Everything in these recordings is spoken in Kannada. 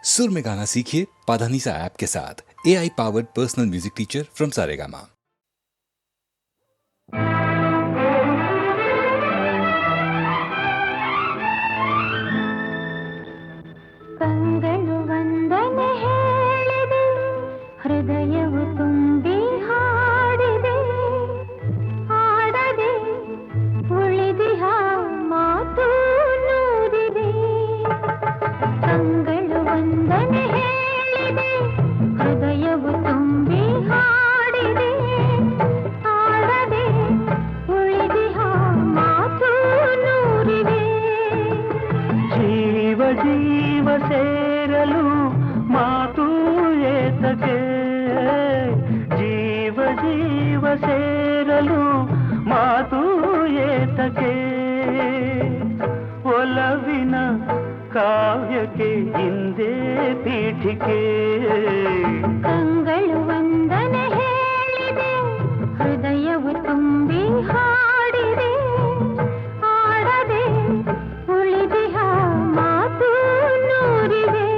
सुर में गाना सीखिए पाधानीसा ऐप के साथ। AI powered personal music teacher from Saregama. ಕಂಗಳು ವಂದನೆ ಹೇಳಿದೆ, ಹೃದಯವು ತುಂಬಿ ಹಾಡಿದೆ, ಹಾಡದೆ ಉಳಿದಿಹ ಮಾತು ನೂರಿದೆ. ಕಂಗಳು ವಂದನೆ ಹೇಳಿದೆ, ಹೃದಯವು ತುಂಬಿ ಹಾಡಿದೆ, ಹಾಡದೆ ಉಳಿದಿಹ ಮಾತು ನೂರಿದೆ. ಜೀವ ಜೀವ ಸೇರಲು ಮಾತು ಏತಕ್ಕೆ, ಜೀವ ಜೀವ ಸೇರಲು ಮಾತು ಏತಕ್ಕೆ, ಒಲವಿನ ಕಾವ್ಯಕ್ಕೆ ಹಿಂದೆ ಪೀಠಿಕೆ. ಕಂಗಳು ವಂದನೆ ಹೇಳಿದೆ, ಹೃದಯವು ತುಂಬಿ ಹಾಡಿದೆ, ಹಾಡದೆ ಉಳಿದಿಹ ಮಾತು ನೂರಿದೆ.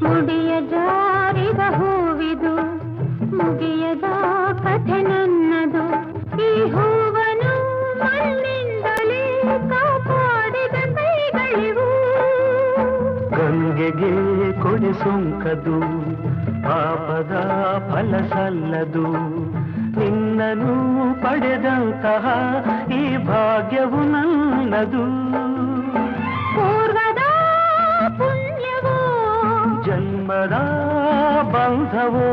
ಮುಡಿಯ ಜಾರಿದ ಹೂವಿದು, ಮುಗಿಯದ ಕಥೆ ನನ್ನದು. ಈ ಹೂವನು ಮಣ್ಣಿಂದಲೇ ಕಾಪಾಡಿದ ಕೈಗಳಿವು. ಗಂಗೆಗೆ ಕೊಡೆ ಸೋಂಕದು, ಪಾಪದ ಫಲ ಸಲ್ಲದು. ನಿನ್ನನು ಪಡೆದಂತಹ ಈ ಭಾಗ್ಯವು ನನ್ನದು. ಪೂರ್ವದ ಪುಣ್ಯವೋ, ಜನ್ಮದ ಬಂಧವೋ,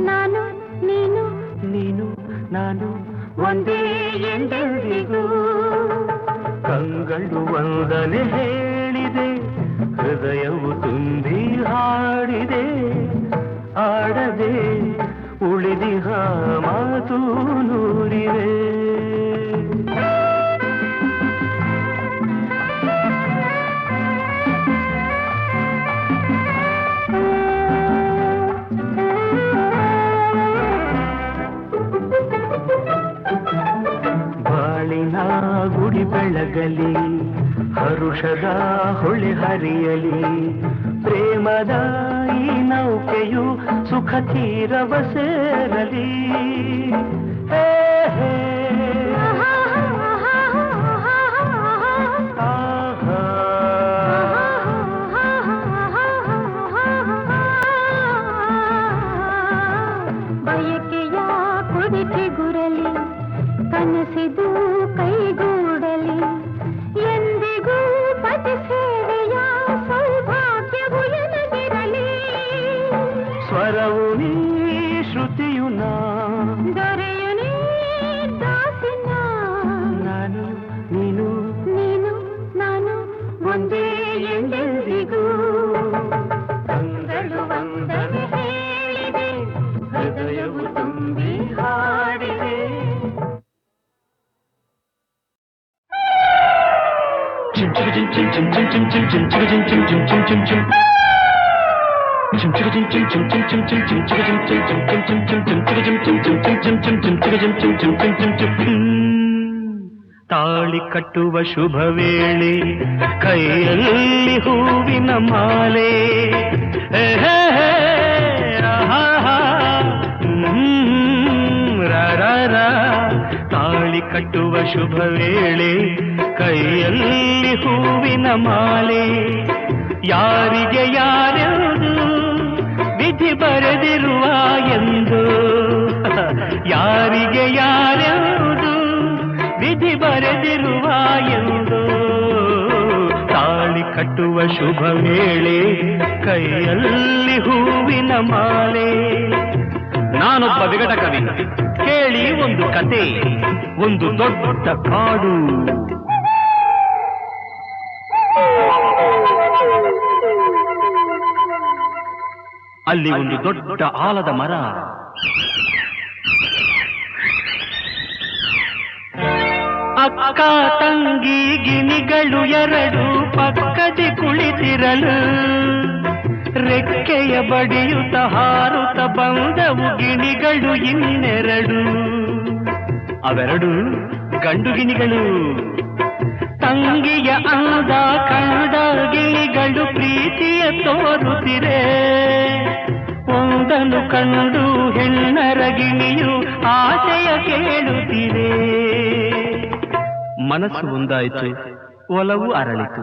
ನಾನು ನೀನು ನೀನು ನಾನು ಒಂದೇ ಎಂದೆಂದಿಗೂ. ಕಂಗಳು ವಂದನೆ ಹೇಳಿದೆ, ಹೃದಯವು ತುಂಬಿ ಹಾಡಿದೆ, ಆಡದೆ ಉಳಿದಿಹ ಮಾತು ನೂರಿವೆ. ಬಾಳಿನ ಗುಡಿ ಬೆಳಗಲಿ, ಹರುಷದ ಹೊಳೆ ಹರಿಯಲಿ, ಪ್ರೇಮದ ಈ ನೌಕೆಯು ಸುಖ ತೀರವ ಸೇರಲಿ. ಹೇ ಹೇ ಆಹಾ. ಬಯಕೆಯ ಕುಡಿಕೆ ಗುರಲಿ, ಕನಸಿದು ಕೈಗೂಡಲಿ, ಎಂದಿಗೂ ಪತಿ ಸೇವೆಯ ಸೌಭಾಗ್ಯವು ಎನಗಿರಲಿ. ಸ್ವರವು ನೀ ಶ್ರುತಿಯು ನಾ, ದೊರೆಯು ನೀ ದಾಸಿನ. ನಾನು ನೀನು ನೀನು ನಾನು ಒಂದೇ ಎಂದೆಂದಿಗೂ. ಕಂಗಳು ವಂದನೆ ಹೇಳಿದೆ, ಹೃದಯವು ತುಂಬಿ ಹಾಡಿದೆ. ತಾಳಿ ಕಟ್ಟುವ ಶುಭ ವೇಳೆ, ಕೈಯಲ್ಲಿ ಹೂವಿನ ಮಾಲೆ. ತಾಳಿ ಕಟ್ಟುವ ಶುಭ ವೇಳೆ, ಕೈಯಲ್ಲಿ ಹೂವಿನ ಮಾಲೆ. ಯಾರಿಗೆ ಯಾರೆಂದು ವಿಧಿ ಬರೆದಿರುವ ಎಂದು, ಯಾರಿಗೆ ಯಾರೆಂದು ವಿಧಿ ಬರೆದಿರುವ ಎಂದು. ತಾಳಿ ಕಟ್ಟುವ ಶುಭ ವೇಳೆ, ಕೈಯಲ್ಲಿ ಹೂವಿನ ಮಾಲೆ. ನಾನೊಬ್ಬ ವಿಗಟ ಕವಿ, ಕೇಳಿ ಒಂದು ಕತೆ. ಒಂದು ದೊಡ್ಡ ಕಾಡು, ಅಲ್ಲಿ ಒಂದು ದೊಡ್ಡ ಆಲದ ಮರ. ಅಕ್ಕ ತಂಗಿ ಗಿಣಿಗಳು ಎರಡು ಪಕ್ಕದಿ ಕುಳಿತಿರಲು ರೆಕ್ಕೆಯ ಬಡಿಯುತ್ತ ಹಾರುತ್ತ ಬಂದವು ಗಿಣಿಗಳು ಇನ್ನೆರಡು. ಅವೆರಡು ಗಂಡು ಗಿಣಿಗಳು. ತಂಗಿಯ ಅಂದ ಕಂಡ ಗಿಳಿಗಳು ಪ್ರೀತಿಯ ತೋರುತ್ತಿರೆ. ಒಂದನ್ನು ಕಂಡು ಹೆಣ್ಣರ ಗಿಣಿಯು ಆಸೆಯ ಕೇಳುತ್ತಿದೆ. ಮನಸ್ಸು ಒಂದಾಯಿತು, ಒಲವು ಅರಳಿತು.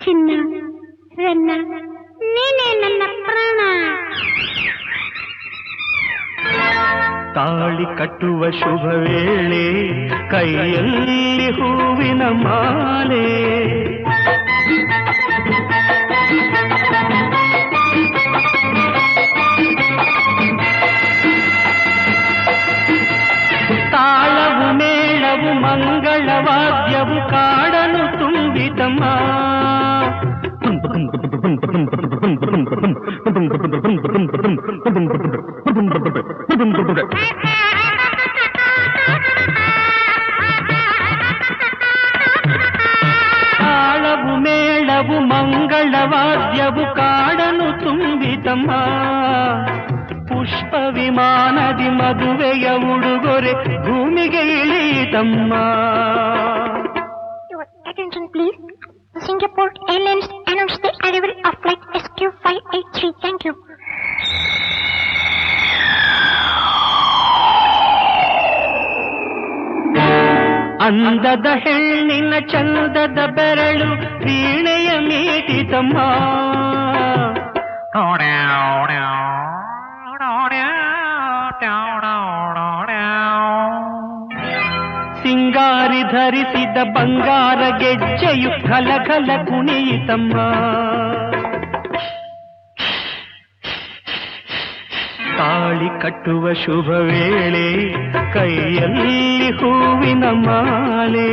ಚಿನ್ನ ರನ್ನ ನೀನೇ ನನ್ನ ಪ್ರಾಣ. ತಾಳಿ ಕಟ್ಟುವ ಶುಭ ವೇಳೆ, ಕೈಯಲ್ಲಿ ಹೂವಿನ ಮಾಲೆ. ತಾಳವು ಮೇಳವು ಮಂಗಳವಾದ್ಯವು ಕಾಡನು ತುಂಬಿತಮ್ಮ. ತಾಳವು ಮೇಳವು ಮಂಗಳವಾದ್ಯವು ಕಾಡನು ತುಂಬಿತಮ್ಮ. ಪುಷ್ಪ ವಿಮಾನದಿ ಮದುವೆಯ ಉಡುಗೊರೆ ಭೂಮಿಗೆ ಇಳಿತಮ್ಮ. Your attention please. Singapore Airlines announced the arrival of flight SQ583. Thank you. ಅಂದದ ಹೆಣ್ಣಿನ ಚಂದದ ಬೆರಳು ವೀಣೆಯ ಮೀಟಿತಮ್ಮ. ಸಿಂಗಾರಿ ಧರಿಸಿದ ಬಂಗಾರ ಗೆಜ್ಜೆಯು ಘಲಘಲ ಕುಣಿಯಿತಮ್ಮ. ತಾಳಿ ಕಟ್ಟುವ ಶುಭ ವೇಳೆ, ಕೈಯಲ್ಲಿ ಹೂವಿನ ಮಾಲೆ.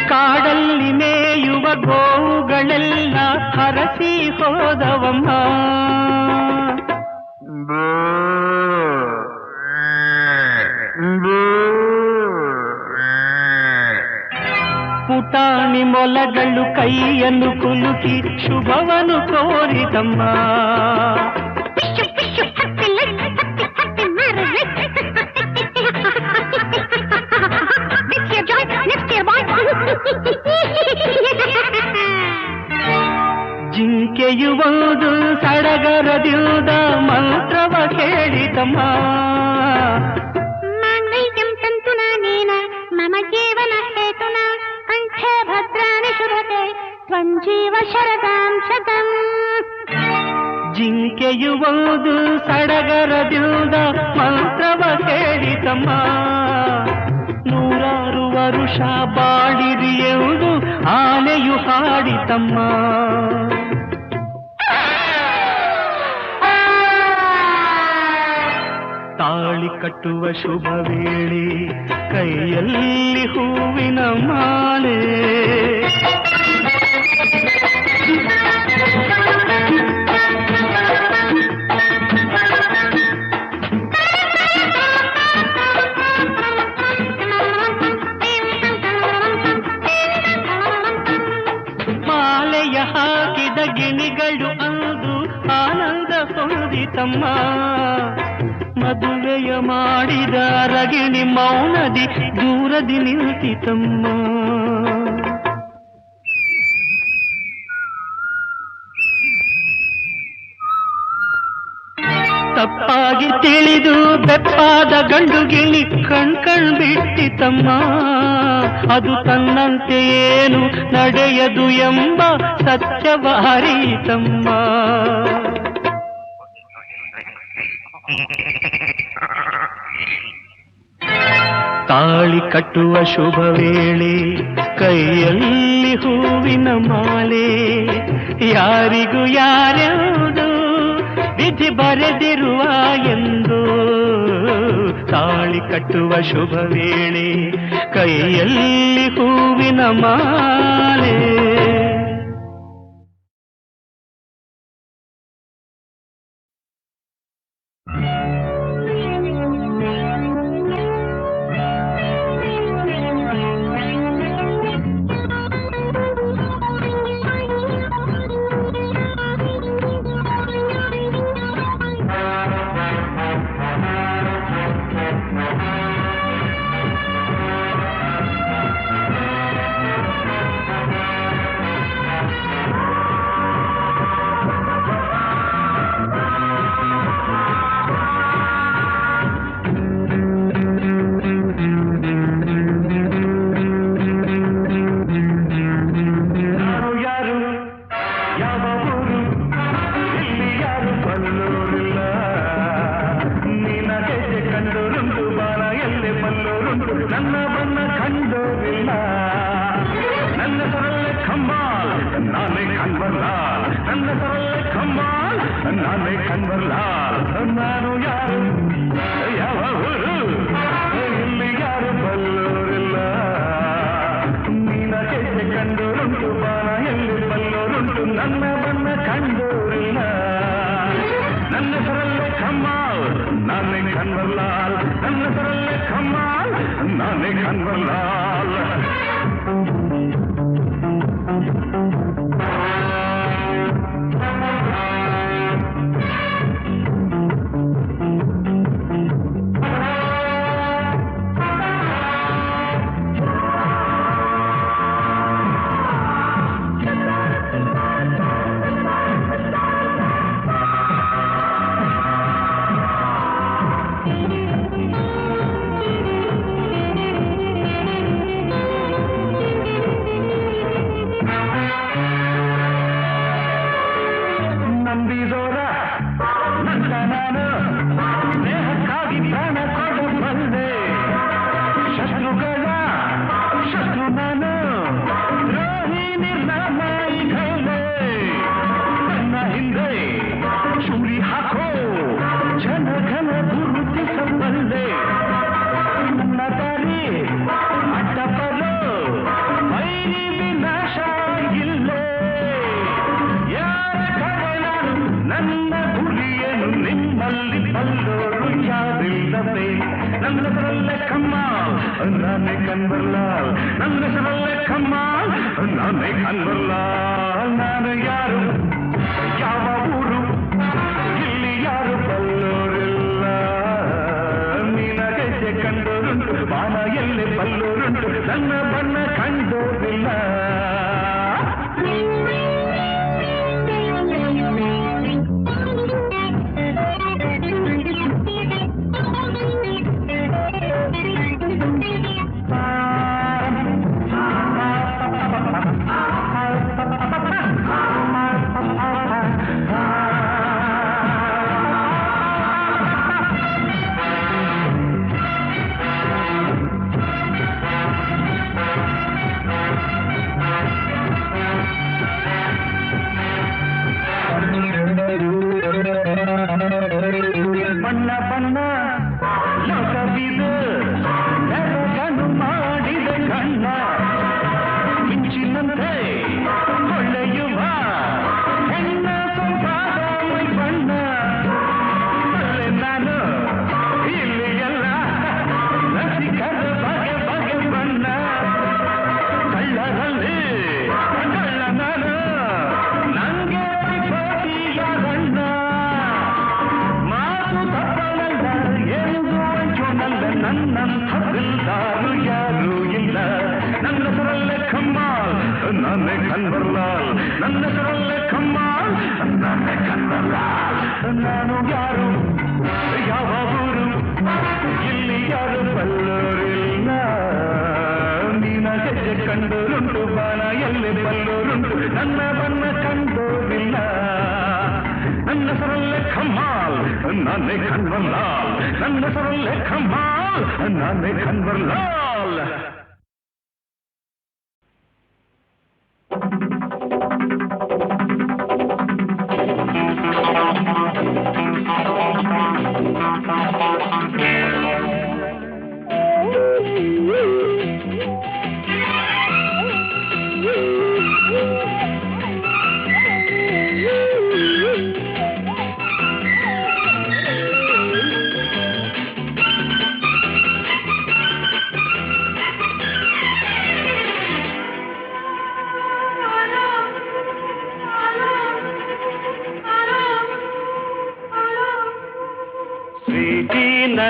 ಕಾಡಲ್ಲಿ ಮೇಯುವ ಗೋವುಗಳೆಲ್ಲ ಹರಸಿ ಹೋದವಮ್ಮ. ಪುಟಾಣಿ ಮೊಲಗಳು ಕೈಯನ್ನು ಕುಲುಕಿ ಶುಭವನ್ನು ಕೋರಿದಮ್ಮ. ಜಿಂಕೆಯು ಒಂದು ಸಡಗರದಿಂದ ಮಂತ್ರವ ಕೇಳಿತಮ್ಮ. ಮಾಂಗಲ್ಯಂ ತಂತುನಾ ನೇನ ಮಮ ಜೀವನ ಹೇತುನ ಕಂಠೆ ಭದ್ರಾಣಿ ಶುಭತೆ ತ್ವಂ ಜೀವ ಶರದಾಂ ಶತಂ. ಜಿಂಕೆಯು ಒಂದು ಸಡಗರದಿಂದ ಮಂತ್ರವ ಕೇಳಿತಮ್ಮ. ನೂರಾರು ವರುಷ ಬಾಳಿರಿ ಎಂದು ಆನೆಯು ಹಾಡಿತಮ್ಮ. ತಾಳಿ ಕಟ್ಟುವ ಶುಭ ವೇಳೆ, ಕೈಯಲ್ಲಿ ಹೂವಿನ ಮಾಲೆ. ಮಾಲೆಯ ಹಾಕಿದ ಗಿಣಿಗಳು ಅಂದು ಆನಂದ ಹೊಂದಿತಮ್ಮ. ಮದುವೆಯ ಮಾಡಿದ ರಗಿಣಿ ಮೌನದಿ ದೂರದಿ ನಿಂತಿತಮ್ಮ. ತಪ್ಪಾಗಿ ತಿಳಿದು ಬೆಪ್ಪಾದ ಗಂಡು ಗಿಣಿ ಕಣ್ ಬಿಟ್ಟಿತಮ್ಮ. ಅದು ತನ್ನಂತೆ ಏನು ನಡೆಯದು ಎಂಬ ಸತ್ಯವ ಅರಿತಮ್ಮ. ತಾಳಿ ಕಟ್ಟುವ ಶುಭ ವೇಳೆ, ಕೈಯಲ್ಲಿ ಹೂವಿನ ಮಾಲೆ. ಯಾರಿಗೂ ಯಾರ್ಯಾವುದು ವಿಧಿ ಬರೆದಿರುವ ಎಂದು ತಾಳಿ ಕಟ್ಟುವ ಶುಭ ವೇಳೆ ಕೈಯಲ್ಲಿ ಹೂವಿನ ಮಾಲೆ.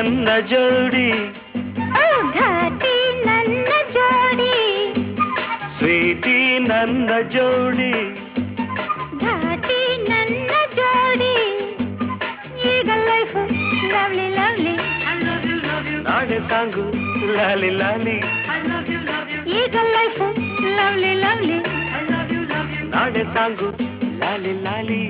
ನನ್ನ ಜೋಡಿ ಘಾಟಿ ನನ್ನ ಜೋಡಿ ಸ್ವೀಟಿ ನನ್ನ ಜೋಡಿ ಘಾಟಿ ನನ್ನ ಜೋಡಿ ಈಗ ಲೈಫ್ ಲವ್ಲಿ ಲವ್ಲಿ ನಾಳೆ ಸಾಂಗು ಲಾಲಿ ಲಾಲಿ ಈಗ ಲೈಫ್ ಲವ್ಲಿ ಲವ್ಲಿ ನಾಳೆ ಸಾಂಗು ಲಾಲಿ ಲಾಲಿ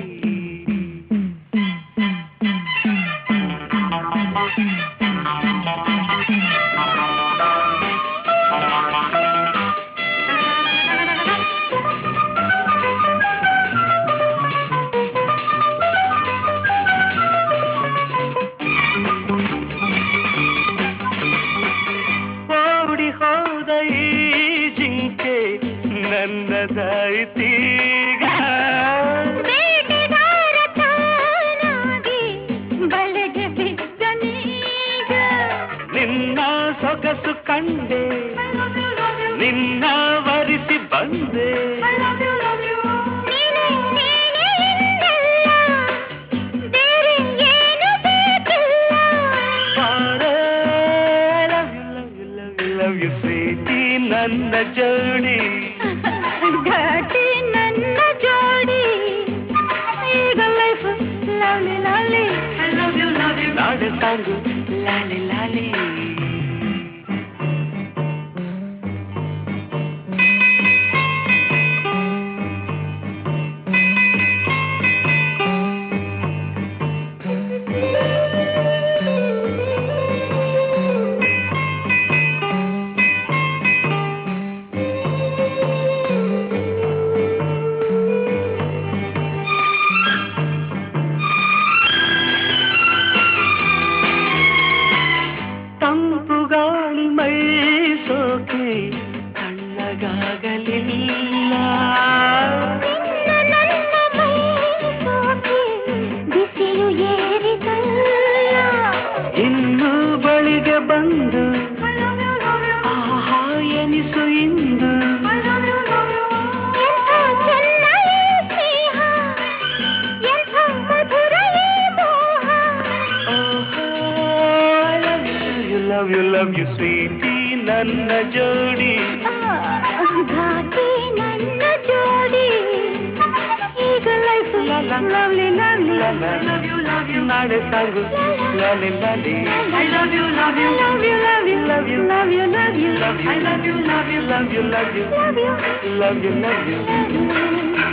ಓಡಿ ಹೋದ ಈ ಜಿಂಕೆ ನನ್ನದಾಯಿತೀಗ ಬೇಟೆಗಾರ ತಾನಾಗಿ ಬಲೆಗೆ ಬಿದ್ದನೀಗ ನಿನ್ನ ಸೊಗಸು ಕಂಡೆ ನಿನ್ನ ವರಿಸಿ ಬಂದೆ ನೀನೇ ನೀನೇ ಎಂದಲ್ಲ ಬೇರೆ ಏನು ಬೇಕಿಲ್ಲ ಲವ್ ಯು ಸ್ವೀಟಿ ನನ್ನ ಜೋಡಿ ಘಾಟಿ ನನ್ನ ಜೋಡಿ ಈಗ ಲೈಫ್ ಲವ್ಲಿ ಲವ್ಲಿ ನಾಳೆ ಸಾಂಗು ಲಾಲಿ ಲಾಲಿ ತಂಪು ಗಾಳಿ ಮೈ ಸೋಕೆ ತಣ್ಣಗಾಗಲಿಲ್ಲ ನನ್ನ ಮೈ ಸೋಕಿ ಬಿಸಿಲು ಏರಿದಲ್ಲ ಇನ್ನು ಬಳಿಗೆ ಬಂದು ಆಹಾ ಎನಿಸು ಇಂದು ಎಂಥ ಚೆನ್ನ ಈ ಸ್ನೇಹ ಎಂಥ ಮಧುರ ಈ ಮೋಹ ಲವ್ ಯು ಸ್ವೀಟಿ ನನ್ನ ಜೋಡಿ ಘಾಟಿ ನನ್ನ ಜೋಡಿ ಈಗ ಲೈಫ್ ಲವ್ಲಿ ಲವ್ಲಿ ನಾಳೆ ಸಾಂಗು ಲಾಲಿ ಲಾಲಿ I love you, love you, love you, love you, love you, love you, love you, I love you, love you, love you love you love you, love you love you love you.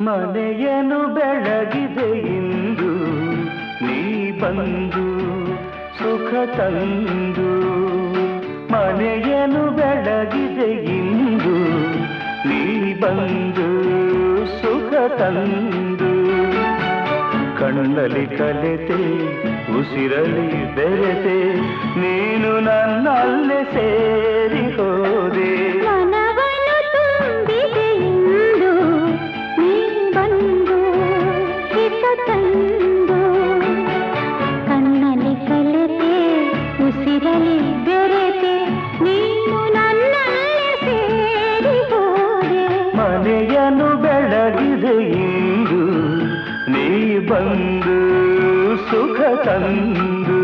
ಮನೆಯನ್ನು ಬೆಳಗಿದೆ ಇಂದು ನೀ ಬಂದು ಸುಖ ತಂದು ಮನೆಯನ್ನು ಬೆಳಗಿದೆ ಇಂದು ನೀ ಬಂದು ಸುಖ ತಂದು ಕಣ್ಣಲ್ಲಿ ಕಲೆತೆ ಉಸಿರಲಿ ಬೆರೆತೆ ನೀನು ನನ್ನಲ್ಲೇ ಸೇರಿ ಹೋದೆ ಮನವನ್ನು ತುಂಬಿದೆ ಇಂದು ನೀ ಬಂದು ಹಿತ ತಂದು ಕಣ್ಣಲ್ಲಿ ಕಲೆತೆ ಉಸಿರಲಿ ಬೆರೆತೆ ನೀನು ನನ್ನಲ್ಲೇ ಸೇರಿ ಹೋದೆ ಮನೆಯನ್ನು ಬೆಳಗಿದೆ ಇಂದು ನೀ ಬಂದು ಸುಖ ತಂದು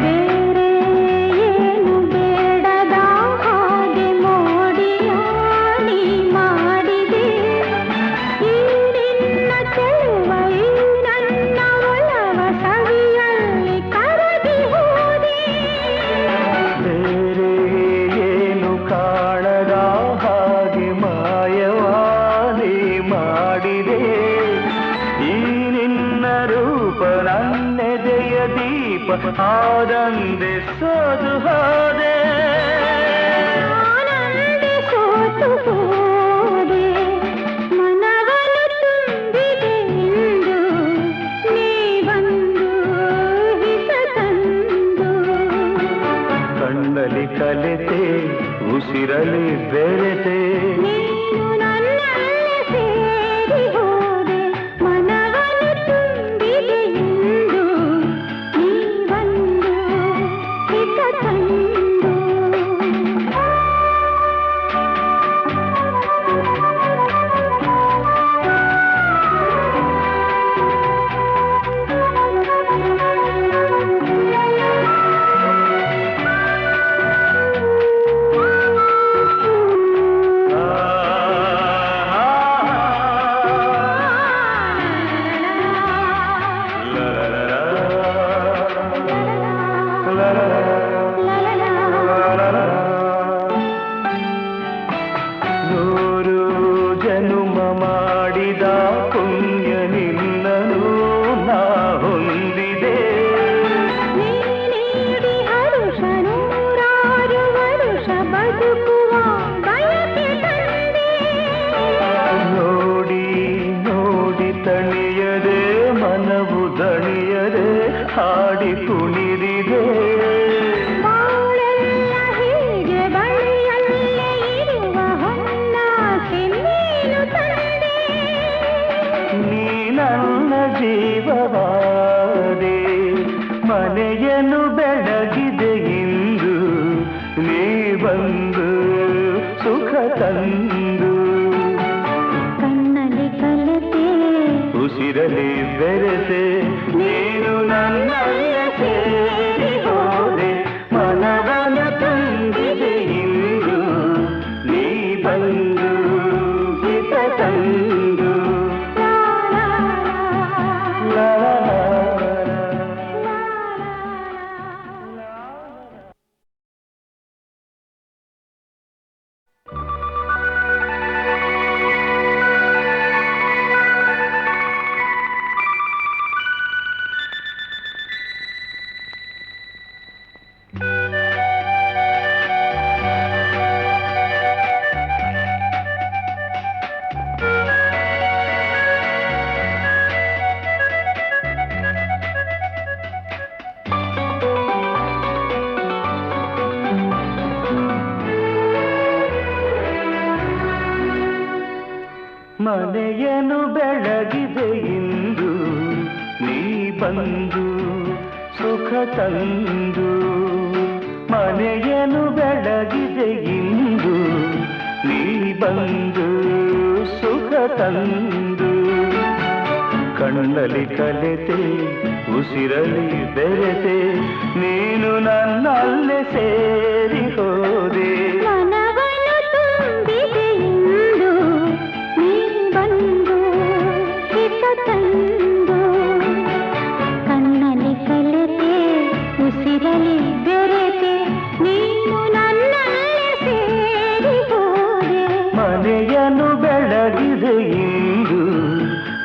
ಬೇರೆ ಏನು ಬೇಡದ ಆದಂದೆ ಸೋದು ಹೋದೆ ಆನಂದೆ ಸೋತು ಹೋದೆ ಮನವನ್ನು ತುಂಬಿದೆ ಇಂದು ನೀ ಬಂದು ಹಿತ ತಂದು ಕಣ್ಣಲ್ಲಿ ಕಲೆತೆ ಉಸಿರಲಿ ಬೆರೆತೆ ನೀನು ನನ್ನಲ್ಲಿ ಸೇರಿ ಹೋದೆ ಮನವನ್ನು ತುಂಬಿದೆ ಇಂದು ನೀ ಬಂದು ಹಿತ ತಂದು ನೂರು ಜನುಮ ಮಾಡಿದ ಪುಣ್ಯ ನಿನ್ನನು ನಾ ಹೊಂದಿದೆ ನೀಡಿ ಹರುಷ ನೂರಾರು ವರುಷ ಬದುಕುವ ಬಯಕೆ ತಂದೆ ನೋಡಿ ನೋಡಿ ತಣಿಯದೆ ಮನವು ದಣಿಯದೆ ಹಾಡಿ ಕುಣಿದಿದೆ ಬಾಳೆಲ್ಲ ಹೀಗೆ ಬಳಿಯಲ್ಲೇ ಇರುವ ಹೊನ್ನಾಸೆ ನೀನು ತಂದೆ ನೀ ನನ್ನ ಜೀವವಾದೆ ಮನೆಯನ್ನು ಬೆಳಗಿದೆ ಇಂದು ನೀ ಬಂದು ಸುಖ ತಂದು ಕಣ್ಣಲ್ಲಿ ಕಲೆತೆ ಉಸಿರಲಿ ಬೆರೆತೆ ನೀನು ನನ್ನಲ್ಲ ಸೇರಿ ಹೋದೆ ಮನವನ ತುಂಬಿದೆ ಇಂದು ನೀ ಬಂದು ಹಿತ ತಂದು ಲಾ ಲಾ ಲಾ. ಮನೆಯನ್ನು ಬೆಳಗಿದೆ ಇಂದು ನೀ ಬಂದು ಸುಖ ತಂದು ಮನೆಯನ್ನು ಬೆಳಗಿದೆ ಇಂದು ನೀ ಬಂದು ಸುಖ ತಂದು ಕಣ್ಣಲ್ಲಿ ಕಲೆತೆ ಉಸಿರಲಿ ಬೆರೆತೆ ನೀನು ನನ್ನಲ್ಲೇ ಸೇರಿ ಹೋದೆ ಮನವನ್ನು ತುಂಬಿದೆ ಇಂದು ನೀ ಬಂದು ಹಿತ ತಂದು ಕಣ್ಣಲ್ಲಿ ಕಲೆತೆ ಉಸಿರಲಿ ಬೆರೆತೆ ನೀನು ನನ್ನಲ್ಲೇ ಸೇರಿ ಹೋದೆ ಮನೆಯನ್ನು ಬೆಳಗಿದೆ ಇಂದು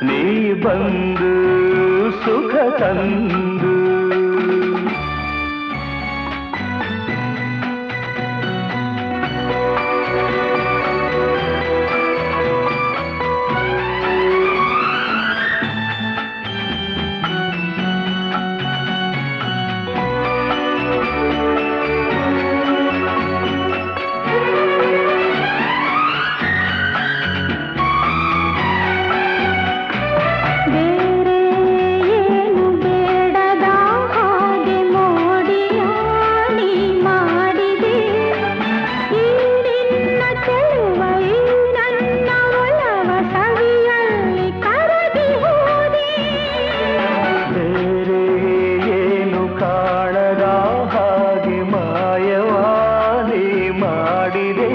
ನೀ ಬಂದು ಸುಖ ತಂದು ಬೇರೆ ಏನು ಬೇಡದ ಹಾಗೆ ಮೋಡಿಯ ನೀ ಮಾಡಿದೆ ಈ ನಿನ್ನ ಚೆಲುವೈ ನನ್ನ ಒಲವ ಸವಿಯಲ್ಲಿ ಕರಗಿ ಹೋದೆ ಬೇರೆ ಏನು ಕಾಣದ ಹಾಗೆ ಮಾಯವಾದಿ ಮಾಡಿದೆ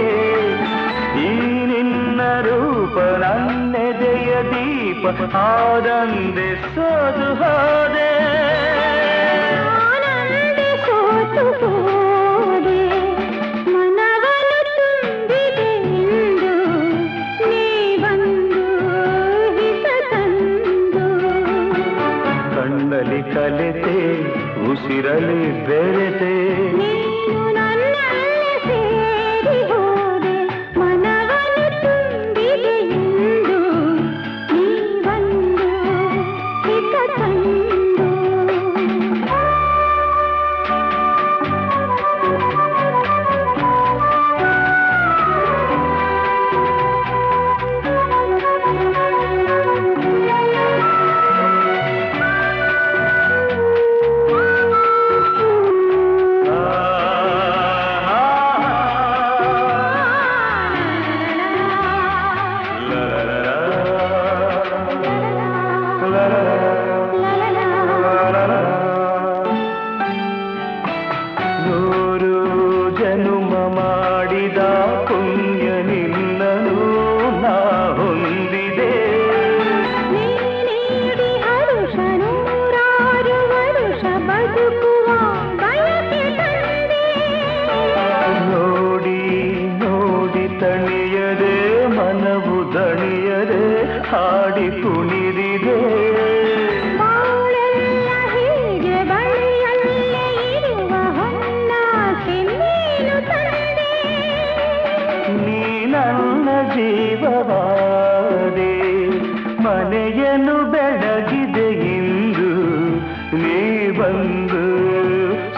ಈ ನಿನ್ನ ರೂಪ ನನ್ನೆದೆಯ ದೀಪ ಆದಂದೆ ಸೋದು ಹೋದೆ ಆನಂದೆ ಸೋತು ಹೋದೆ ಮನವನ್ನು ತುಂಬಿದೆ ಇಂದು ನೀ ಬಂದು ಹಿತ ತಂದು ಕಣ್ಣಲ್ಲಿ ಕಲೆತೆ ಉಸಿರಲಿ ನೀನು ನನ್ನಲ್ಲಿ ಸೇರಿ ಹೋದೆ ಮನವನ್ನು ತುಂಬಿದೆ ಎಂದು ನೀ ಬಂದು ಹಿತ ತಂದು ನೂರು ಜನುಮ ಮಾಡಿದ ಪುಣ್ಯ ನಿನ್ನನು ನಾ ಹೊಂದಿದೆ ನೀಡಿ ಹರುಷ ನೂರಾರು ವರುಷ ಬದುಕುವ ಬಯಕೆ ತಂದೆ ನೋಡಿ ನೋಡಿ ತಣಿಯದೆ ಮನವು ದಣಿಯದೆ ಹಾಡಿ ಕುಣಿದಿದೆ ಬಾಳೆಲ್ಲ ಹೀಗೆ ಬಳಿಯಲ್ಲೇ ಇರುವ ಹೊನ್ನಾಸೆ ನೀನು ತಂದೆ ನೀ ನನ್ನ ಜೀವವಾದೆ ಮನೆಯನ್ನು ಬೆಳಗಿದೆ ಇಂದು ನೀ ಬಂದು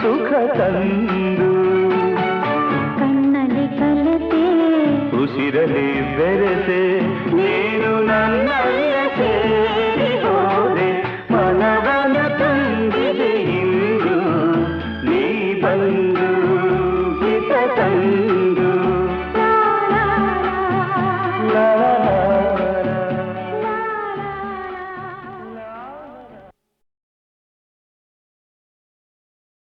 ಸುಖ ತಂದು ಕಣ್ಣಲ್ಲಿ ಕಲೆತೆ ಉಸಿರಲಿ ಬೆರೆತೆ